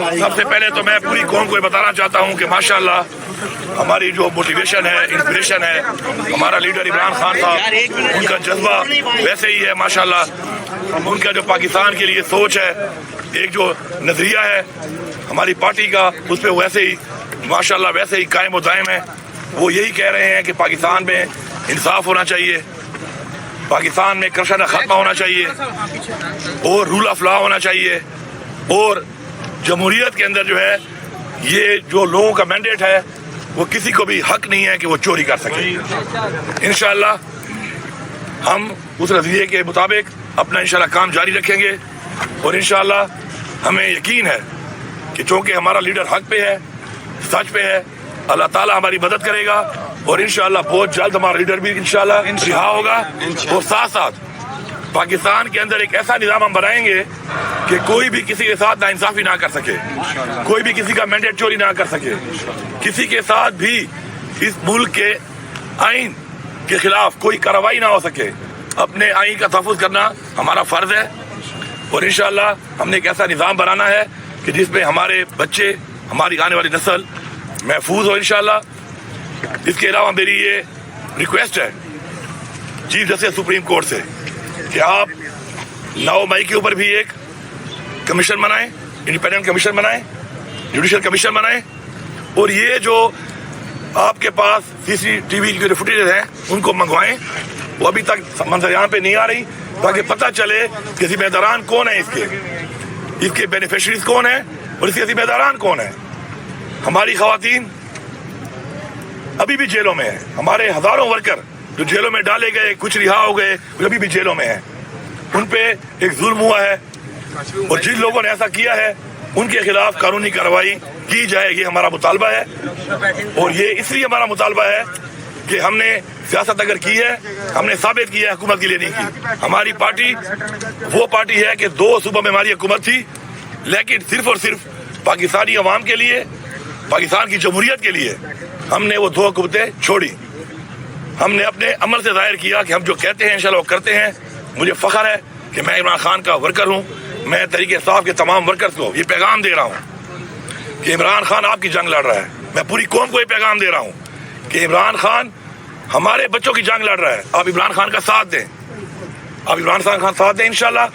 سب سے پہلے تو میں پوری قوم کو یہ بتانا چاہتا ہوں کہ ماشاءاللہ ہماری جو موٹیویشن ہے، انسپریشن ہے، ہمارا لیڈر عمران خان صاحب، ان کا جذبہ ویسے ہی ہے ماشاءاللہ. ان کا جو پاکستان کے لیے سوچ ہے، ایک جو نظریہ ہے ہماری پارٹی کا، اس پہ ویسے ہی ماشاءاللہ ویسے ہی قائم و دائم ہے. وہ یہی کہہ رہے ہیں کہ پاکستان میں انصاف ہونا چاہیے، پاکستان میں کرپشن ختم ہونا چاہیے، اور رول آف لا ہونا چاہیے، اور جمہوریت کے اندر جو ہے یہ جو لوگوں کا مینڈیٹ ہے وہ کسی کو بھی حق نہیں ہے کہ وہ چوری کر سکے. انشاءاللہ ہم اس نظریے کے مطابق اپنا انشاءاللہ کام جاری رکھیں گے، اور انشاءاللہ ہمیں یقین ہے کہ چونکہ ہمارا لیڈر حق پہ ہے، سچ پہ ہے، اللہ تعالیٰ ہماری مدد کرے گا، اور انشاءاللہ بہت جلد ہمارا لیڈر بھی انشاءاللہ رہا ہوگا. اور ساتھ ساتھ پاکستان کے اندر ایک ایسا نظام ہم بنائیں گے کہ کوئی بھی کسی کے ساتھ ناانصافی نہ کر سکے، کوئی بھی کسی کا مینڈیٹ چوری نہ کر سکے، کسی کے ساتھ بھی اس ملک کے آئین کے خلاف کوئی کارروائی نہ ہو سکے. اپنے آئین کا تحفظ کرنا ہمارا فرض ہے، اور انشاءاللہ ہم نے ایک ایسا نظام بنانا ہے کہ جس میں ہمارے بچے، ہماری آنے والی نسل محفوظ ہو انشاءاللہ. اس کے علاوہ میری یہ ریکویسٹ ہے چیف جسٹس سپریم کورٹ سے کہ آپ 9 مئی کے اوپر بھی ایک کمیشن بنائیں، انڈیپینڈنٹ کمیشن بنائیں، جوڈیشل کمیشن بنائیں، اور یہ جو آپ کے پاس CCTV کی جو فوٹیج ہیں ان کو منگوائیں. وہ ابھی تک منظر یہاں پہ نہیں آ رہی، تاکہ پتہ چلے کہ ذمہ داران کون ہیں، اس کے بینیفیشریز کون ہیں، اور اس کے ذمہ داران کون ہیں. ہماری خواتین ابھی بھی جیلوں میں ہیں، ہمارے ہزاروں ورکر جو جیلوں میں ڈالے گئے، کچھ رہا ہو گئے، وہ ابھی بھی جیلوں میں ہیں. ان پہ ایک ظلم ہوا ہے، اور جن لوگوں نے ایسا کیا ہے ان کے خلاف قانونی کارروائی کی جائے، یہ ہمارا مطالبہ ہے. اور یہ اس لیے ہمارا مطالبہ ہے کہ ہم نے سیاست اگر کی ہے، ہم نے ثابت کیا ہے حکومت کے لیے نہیں کی. ہماری پارٹی وہ پارٹی ہے کہ 2 صوبوں میں ہماری حکومت تھی، لیکن صرف اور صرف پاکستانی عوام کے لیے، پاکستان کی جمہوریت کے لیے ہم نے وہ 2 حکومتیں چھوڑی. ہم نے اپنے عمل سے ظاہر کیا کہ ہم جو کہتے ہیں انشاءاللہ وہ کرتے ہیں. مجھے فخر ہے کہ میں عمران خان کا ورکر ہوں. میں تحریک انصاف کے تمام ورکرز کو یہ پیغام دے رہا ہوں کہ عمران خان آپ کی جنگ لڑ رہا ہے. میں پوری قوم کو یہ پیغام دے رہا ہوں کہ عمران خان ہمارے بچوں کی جنگ لڑ رہا ہے. آپ عمران خان کا ساتھ دیں، آپ عمران خان کا ساتھ دیں. انشاءاللہ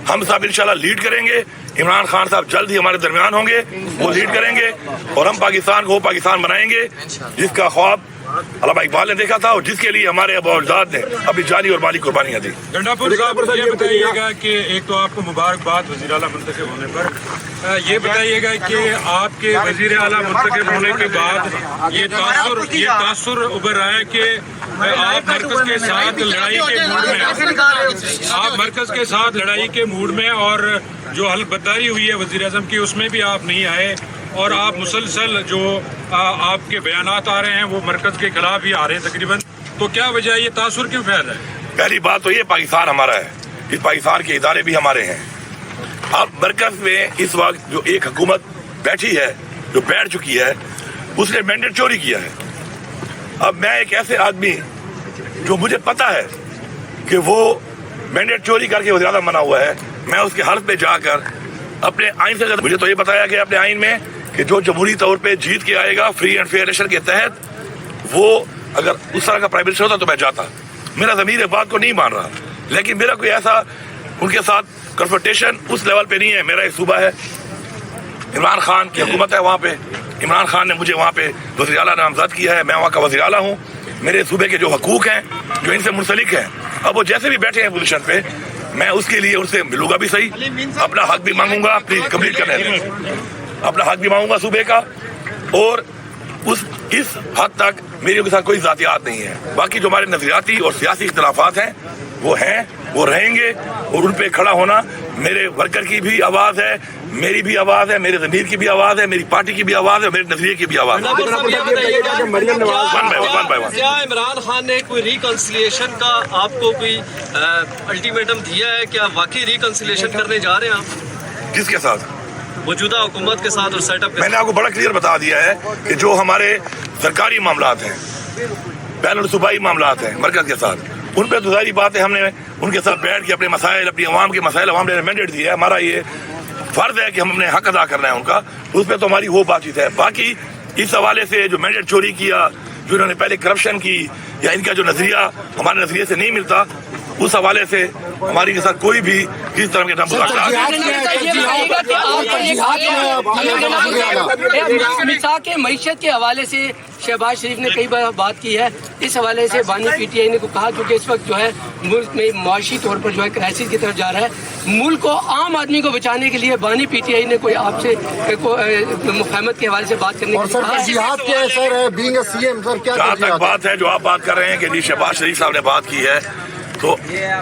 ہم سب انشاءاللہ لیڈ کریں گے. عمران خان صاحب جلد ہی ہمارے درمیان ہوں گے، وہ لیڈ کریں گے، اور ہم پاکستان کو وہ پاکستان بنائیں گے جس کا خواب علامہ اقبال نے دیکھا تھا، اور جس کے لیے ہمارے ابا اجداد نے اپنی جانی اور مالی قربانیاں دی. گنڈاپور صاحب یہ بتائیے گا کہ ایک تو آپ کو مبارکباد وزیر اعلیٰ منتخب ہونے پر. یہ بتائیے گا کہ آپ کے وزیر اعلیٰ منتخب ہونے کے بعد یہ تاثر ابھر رہا ہے کہ آپ مرکز کے ساتھ لڑائی کے موڈ میں، آپ مرکز کے ساتھ لڑائی کے موڈ میں، اور جو حلف برداری ہوئی ہے وزیر اعظم کی اس میں بھی آپ نہیں آئے، اور آپ مسلسل جو آپ کے بیانات آ رہے ہیں وہ مرکز کے خلاف ہی آ رہے ہیں تقریباً. تو کیا وجہ ہے، یہ تاثر کیوں پھیل رہا ہے؟ پہلی بات تو یہ پاکستان ہمارا ہے، اس پاکستان کے ادارے بھی ہمارے ہیں. اب مرکز میں اس وقت جو ایک حکومت بیٹھی ہے، جو بیٹھ چکی ہے، اس نے مینڈیٹ چوری کیا ہے. اب میں ایک ایسے آدمی جو مجھے پتا ہے کہ وہ مینڈیٹ چوری کر کے وزیر اعظم بنا ہوا ہے، میں اس کے حلف پہ جا کر اپنے آئین سے، مجھے تو یہ بتایا کہ اپنے آئین میں کہ جو جمہوری طور پہ جیت کے آئے گا فری اینڈ فیئر الیکشن کے تحت، وہ اگر اس طرح کا پرائم منسٹر ہوتا تو میں جاتا. میرا ضمیر اس بات کو نہیں مان رہا، لیکن میرا کوئی ایسا ان کے ساتھ کنفرنٹیشن اس لیول پہ نہیں ہے. میرا ایک صوبہ ہے، عمران خان کی حکومت ہے وہاں پہ، عمران خان نے مجھے وہاں پہ وزیر اعلیٰ نامزد کیا ہے، میں وہاں کا وزیر اعلیٰ ہوں. میرے صوبے کے جو حقوق ہیں جو ان سے منسلک ہیں، اب وہ جیسے بھی بیٹھے ہیں پوزیشن پہ، میں اس کے لیے ان سے ملوں گا بھی صحیح، اپنا حق بھی مانگوں گا. پلیز کمپلیٹ کرنے دیں، اپنا حق بھی مانگوں گا صوبے کا. اور اس حد تک میری ان کے ساتھ کوئی ذاتیات نہیں ہے. باقی جو ہمارے نظریاتی اور سیاسی اختلافات ہیں وہ رہیں گے، اور ان پہ کھڑا ہونا میرے ورکر کی بھی آواز ہے، میری بھی آواز ہے، میرے ضمیر کی بھی آواز ہے، میری پارٹی کی بھی آواز ہے، میرے نظریے کی بھی آواز ہے. کیا عمران خان نے کوئی ریکنسیلیشن کا آپ کو کوئی الٹیمیٹم دیا ہے؟ کیا واقعی ریکنسیلیشن کرنے جا رہے ہیں آپ؟ کس کے ساتھ؟ موجودہ حکومت کے ساتھ اور سیٹ اپ کے میں نے آپ کو بڑا کلیئر بتا دیا ہے کہ جو ہمارے سرکاری معاملات ہیں، بین الصوبائی معاملات ہیں مرکز کے ساتھ، ان پہ تو ظاہری بات ہے ہم نے ان کے ساتھ بیٹھ کے اپنے مسائل، اپنی عوام کے مسائل، عوام نے مینڈیٹ دیا ہے. ہمارا یہ فرض ہے کہ ہم نے حق ادا کرنا ہے ان کا، اس پہ تو ہماری وہ بات چیت ہے۔ باقی اس حوالے سے جو مینڈیٹ چوری کیا، جو انہوں نے پہلے کرپشن کی، یا ان کا جو نظریہ ہمارے نظریے سے نہیں ملتا، اس حوالے سے ہماری کے ساتھ کوئی بھی کسی طرح کے مساق معیشت کے حوالے سے شہباز شریف نے کئی بار بات کی ہے، اس حوالے سے بانی پی ٹی آئی نے کو کہا کیونکہ اس وقت جو ہے ملک میں معاشی طور پر جو ہے کرائسس کی طرف جا رہا ہے، ملک کو عام آدمی کو بچانے کے لیے بانی پی ٹی آئی نے کوئی آپ سے مفاہمت کے حوالے سے بات کرنے کی جہاں تک بات ہے جو آپ بات کر رہے ہیں کہ جی شہباز شریف صاحب نے بات کی ہے، تو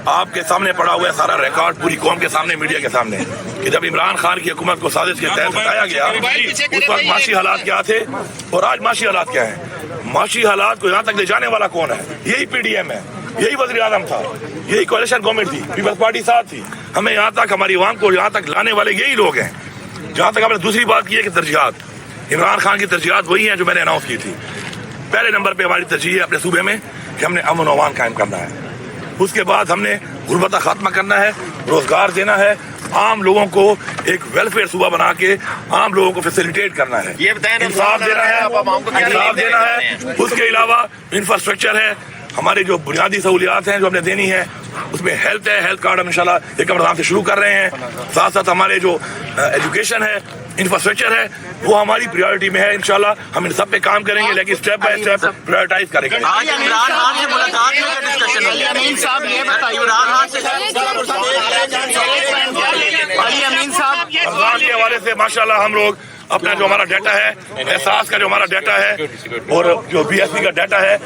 آپ کے سامنے پڑا ہوا ہے سارا ریکارڈ پوری قوم کے سامنے، میڈیا کے سامنے، کہ جب عمران خان کی حکومت کو سازش کے تحت بتایا گیا اس وقت معاشی حالات کیا تھے اور آج معاشی حالات کیا ہیں۔ معاشی حالات کو یہاں تک لے جانے والا کون ہے؟ یہی پی ڈی ایم ہے، یہی وزیر اعظم تھا، یہی کوalition گورنمنٹ تھی، پیپلز پارٹی ساتھ تھی، ہمیں یہاں تک ہماری عوام کو یہاں تک لانے والے یہی لوگ ہیں۔ جہاں تک ہم نے دوسری بات کی ہے کہ ترجیحات، عمران خان کی ترجیحات وہی ہیں جو میں نے اناؤنس کی تھی۔ پہلے نمبر پہ ہماری ترجیح ہے اپنے صوبے میں کہ ہم نے امن و امان قائم کرنا ہے، اس کے بعد ہم نے غربت کا خاتمہ کرنا ہے، روزگار دینا ہے، عام لوگوں کو ایک ویلفیئر صوبہ بنا کے عام لوگوں کو فیسیلیٹیٹ کرنا ہے، انصاف دینا ہے، انصاف دینا ہے۔ اس کے علاوہ انفراسٹرکچر ہے، ہمارے جو بنیادی سہولیات ہیں جو ہم نے دینی ہے، اس میں ہیلتھ ہے، ہیلتھ کارڈ ہم انشاءاللہ 1 رمضان سے شروع کر رہے ہیں، ساتھ ساتھ ہمارے جو ایجوکیشن ہے، انفراسٹرکچر ہے، وہ ہماری پریورٹی میں ہے۔ انشاءاللہ ہم ان سب پہ کام کریں گے، لیکن اسٹیپ بائی اسٹیپ پرائورٹائز کریں گے۔ آج عمران خان سے ملاقات میں کیا ڈسکشن ہوئی؟ امین صاحب یہ بتائیے، عمران خان سے امین صاحب رمضان کے حوالے سے ماشاءاللہ ہم لوگ اپنا جو ہمارا ڈیٹا ہے، احساس کا جو ہمارا ڈیٹا ہے اور جو بی ایس پی کا ڈیٹا ہے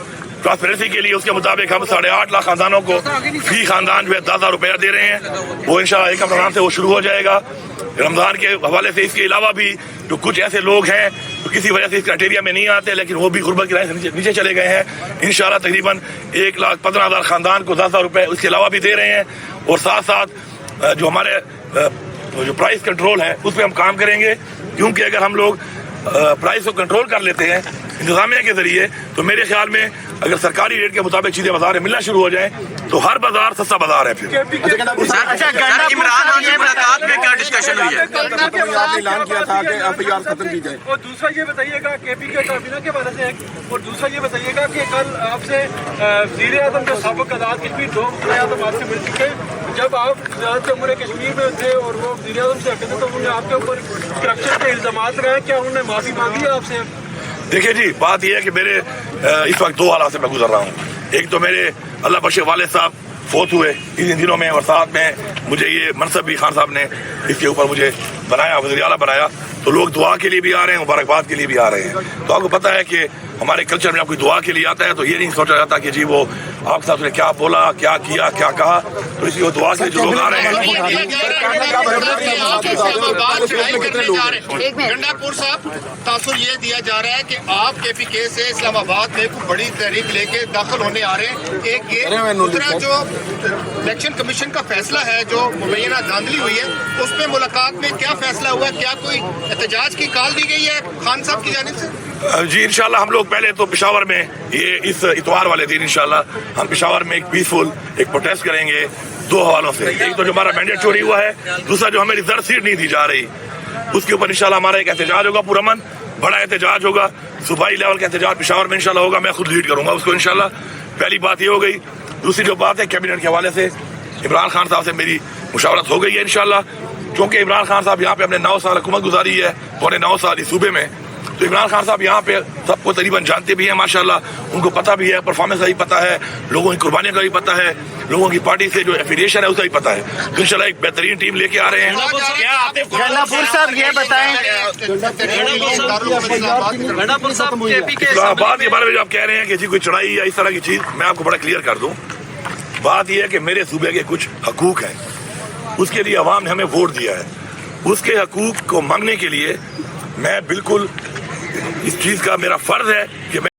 ٹرانسپیرنسی کے لیے، اس کے مطابق ہم 8.5 لاکھ خاندانوں کو فی خاندان جو ہے 10,000 روپیہ دے رہے ہیں، وہ انشاءاللہ 1 رمضان سے وہ شروع ہو جائے گا۔ رمضان کے حوالے سے اس کے علاوہ بھی جو کچھ ایسے لوگ ہیں جو کسی وجہ سے اس کرائٹیریا میں نہیں آتے لیکن وہ بھی غربت کی لائن سے نیچے چلے گئے ہیں، انشاءاللہ تقریباً 1,15,000 خاندان کو 10,000 روپے اس کے علاوہ بھی دے رہے ہیں، اور ساتھ ساتھ جو ہمارے جو پرائس کنٹرول ہے اس پہ ہم کام کریں گے، کیونکہ اگر ہم لوگ پرائس کو کنٹرول کر لیتے ہیں انتظامیہ کے ذریعے تو میرے خیال میں اگر سرکاری ریٹ کے مطابق چیزیں بازار میں ملنا شروع ہو جائیں تو ہر بازار سستا بازار ہے پھر۔ اچھا، عمران خان سے ملاقات میں کیا ڈسکشن ہوئی ہے؟ اعلان کیا تھا کہ FIR ختم کی جائے، اور دوسرا یہ بتائیے گا کے پی کے کابینہ کے بارے سے، اور دوسرا یہ بتائیے گا کہ کل آپ سے وزیر اعظم جو سابق آزاد کشمیر 2 وزیر اعظم آپ سے مل چکے، جب آپ صدارت جمہوریہ کشمیر میں تھے اور وہ وزیر اعظم سے ہٹے تھے تو انہوں نے آپ کے اوپر کرپشن کے الزامات لگائے، کیا انہوں نے معافی مانگی ہے آپ سے؟ دیکھیں جی، بات یہ ہے کہ میرے اس وقت 2 حالات سے میں گزر رہا ہوں۔ ایک تو میرے اللہ بخش والد صاحب فوت ہوئے ان دنوں میں، اور ساتھ میں مجھے یہ منصب بھی خان صاحب نے اس کے اوپر مجھے بنایا، وزیر اعلیٰ بنایا، تو لوگ دعا کے لیے بھی آ رہے ہیں، مبارکباد کے لیے بھی آ رہے ہیں۔ تو آپ کو پتہ ہے کہ ہمارے کلچر میں جب کوئی دعا کے لیے آتا ہے تو یہ نہیں سوچا جاتا کہ جی وہ آپ کے ساتھ نے کیا بولا، کیا کیا، کیا کہا، تو اس لیے وہ دعا کے لیے جو لوگ آ رہے ہیں۔ گنڈا پور صاحب، تاثر یہ دیا جا رہا ہے کہ آپ کے پی کے سے اسلام آباد میں کوئی بڑی تحریک لے کے داخل ہونے آ رہے ہیں۔ ایک یہ دوسرا جو الیکشن کمیشن کا فیصلہ ہے جو مبینہ دھاندلی ہوئی ہے، اس میں ملاقات میں کیا فیصلہ ہوا؟ کیا کوئی احتجاج کی کال دی گئی ہے خان صاحب کی جانب سے؟ جی انشاءاللہ ہم لوگ پہلے تو پشاور میں یہ اس اتوار والے دن انشاءاللہ ہم پشاور میں ایک پیسفل ایک پروٹیسٹ کریں گے 2 حوالوں سے۔ ایک تو جو ہمارا مینڈیٹ چوری ہوا ہے، دوسرا جو ہمیں ریزرو سیٹ نہیں دی جا رہی، اس کے اوپر انشاءاللہ ہمارا ایک احتجاج ہوگا، پرامن بڑا احتجاج ہوگا، صوبائی لیول کا احتجاج پشاور میں انشاءاللہ ہوگا، میں خود لیڈ کروں گا اس کو انشاءاللہ۔ پہلی بات یہ ہو گئی۔ دوسری جو بات ہے کیبنٹ کے حوالے سے عمران خان صاحب سے میری مشاورت ہو گئی ہے انشاءاللہ، کیونکہ عمران خان صاحب یہاں پہ ہم نے 9 سال حکومت گزاری ہے، 9 سال اس صوبے میں، تو عمران خان صاحب یہاں پہ سب کو تقریباً جانتے بھی ہیں ماشاءاللہ، ان کو پتہ بھی ہے، پرفارمنس کا بھی پتہ ہے، لوگوں کی قربانیوں کا بھی پتہ ہے، لوگوں کی پارٹی سے جو ایفیلیشن ہے اس کا بھی پتہ ہے، تو انشاءاللہ ایک بہترین ٹیم لے کے آ رہے ہیں۔ گنڈا پور صاحب یہ بتائیں، بات کے بارے میں جو آپ کہہ رہے ہیں کہ جی کوئی چڑھائی یا اس طرح کی چیز، میں آپ کو بڑا کلیئر کر دوں۔ بات یہ ہے کہ میرے صوبے کے کچھ حقوق ہیں، اس کے لیے عوام نے ہمیں ووٹ دیا ہے، اس کے حقوق کو مانگنے کے لیے میں بالکل اس چیز کا میرا فرض ہے کہ میں